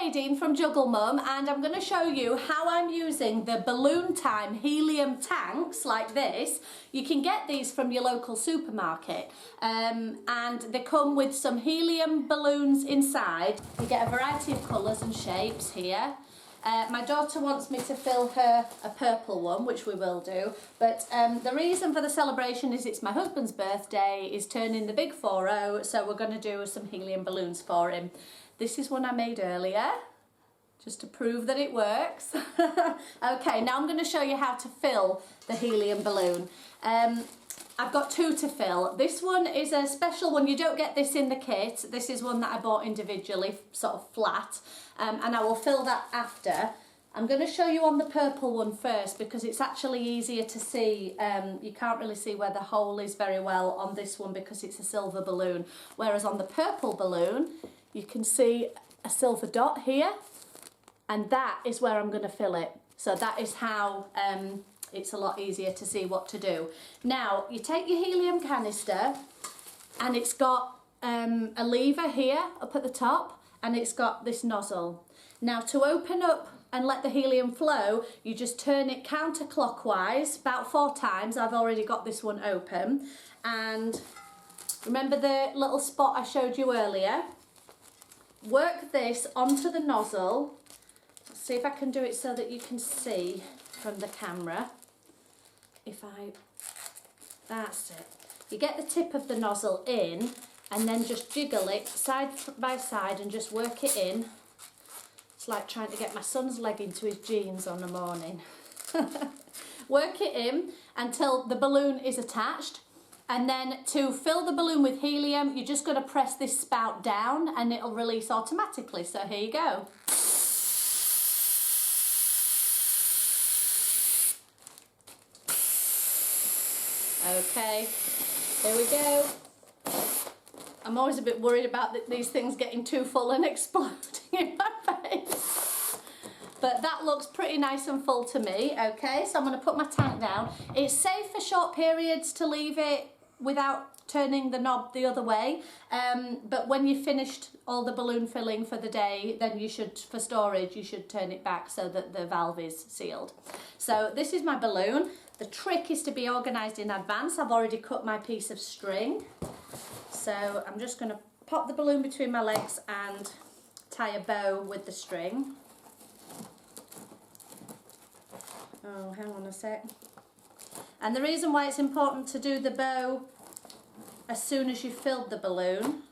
Nadine from Juggle Mum, and I'm going to show you how I'm using the Balloon Time helium tanks like this. You can get these from your local supermarket, and they come with some helium balloons inside. You get a variety of colours and shapes here. My daughter wants me to fill her a purple one, which we will do, but the reason for the celebration is it's my husband's birthday. He's turning the big 40, so we're going to do some helium balloons for him. This is one I made earlier, just to prove that it works. Okay, now I'm going to show you how to fill the helium balloon. I've got two to fill. This one is a special one. You don't get this in the kit. This is one that I bought individually, sort of flat, and I will fill that after. I'm going to show you on the purple one first because it's actually easier to see. You can't really see where the hole is very well on this one because it's a silver balloon, whereas on the purple balloon you can see a silver dot here, and that is where I'm going to fill it. So that is how it's a lot easier to see what to do. Now, you take your helium canister, and it's got a lever here up at the top, and it's got this nozzle. Now, to open up and let the helium flow, you just turn it counterclockwise about 4 times. I've already got this one open. And remember the little spot I showed you earlier? Work this onto the nozzle. Let's see if I can do it so that you can see from the camera. That's it. You get the tip of the nozzle in and then just jiggle it side by side and just work it in. It's like trying to get my son's leg into his jeans on a morning. Work it in until the balloon is attached. And then to fill the balloon with helium, you're just going to press this spout down and it'll release automatically. So here you go. Okay, here we go. I'm always a bit worried about these things getting too full and exploding in my face. But that looks pretty nice and full to me. Okay, so I'm going to put my tank down. It's safe for short periods to leave it without turning the knob the other way, but when you've finished all the balloon filling for the day, then you should, for storage, you should turn it back so that the valve is sealed. So this is my balloon. The trick is to be organised in advance. I've already cut my piece of string, so I'm just going to pop the balloon between my legs and tie a bow with the string. Oh, hang on a sec. And the reason why it's important to do the bow as soon as you've filled the balloon,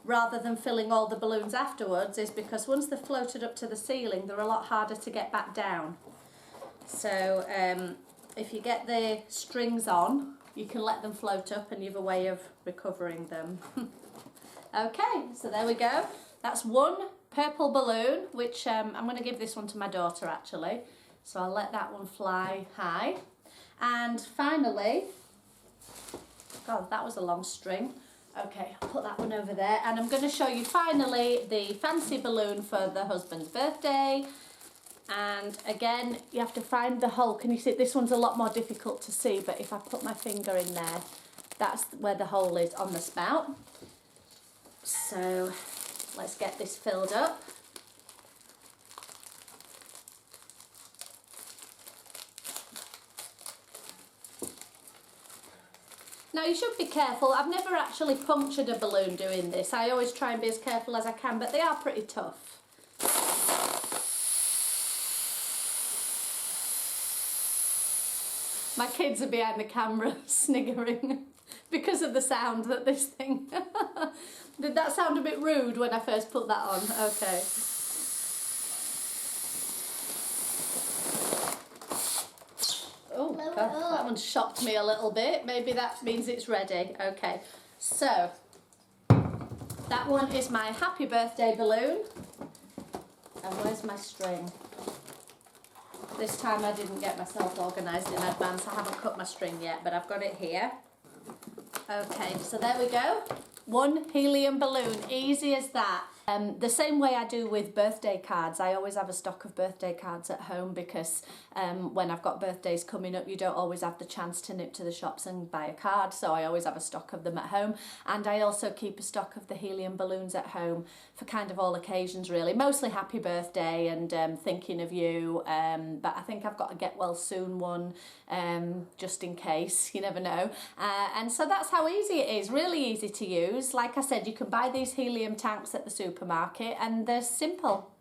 rather than filling all the balloons afterwards, is because once they're floated up to the ceiling, they're a lot harder to get back down. So if you get the strings on, you can let them float up and you have a way of recovering them. Okay, so there we go. That's one purple balloon, which I'm going to give this one to my daughter actually. So I'll let that one fly high. And finally, God, that was a long string. Okay, I'll put that one over there. And I'm going to show you finally the fancy balloon for the husband's birthday. And again, you have to find the hole. Can you see? This one's a lot more difficult to see, but if I put my finger in there, that's where the hole is on the spout. So let's get this filled up. Now you should be careful. I've never actually punctured a balloon doing this. I always try and be as careful as I can, but they are pretty tough. My kids are behind the camera sniggering because of the sound that this thing... Did that sound a bit rude when I first put that on? Okay. Oh, God, that one shocked me a little bit. Maybe that means it's ready. Okay, so that one is my happy birthday balloon. And where's my string? This time I didn't get myself organised in advance. I haven't cut my string yet, but I've got it here. Okay, so there we go. One helium balloon, easy as that. The same way I do with birthday cards. I always have a stock of birthday cards at home because when I've got birthdays coming up, you don't always have the chance to nip to the shops and buy a card, so I always have a stock of them at home. And I also keep a stock of the helium balloons at home for kind of all occasions, really. Mostly happy birthday and thinking of you, but I think I've got a get well soon one, just in case, you never know. And so that's how easy it is, really easy to use. Like I said, you can buy these helium tanks at the supermarket and they're simple.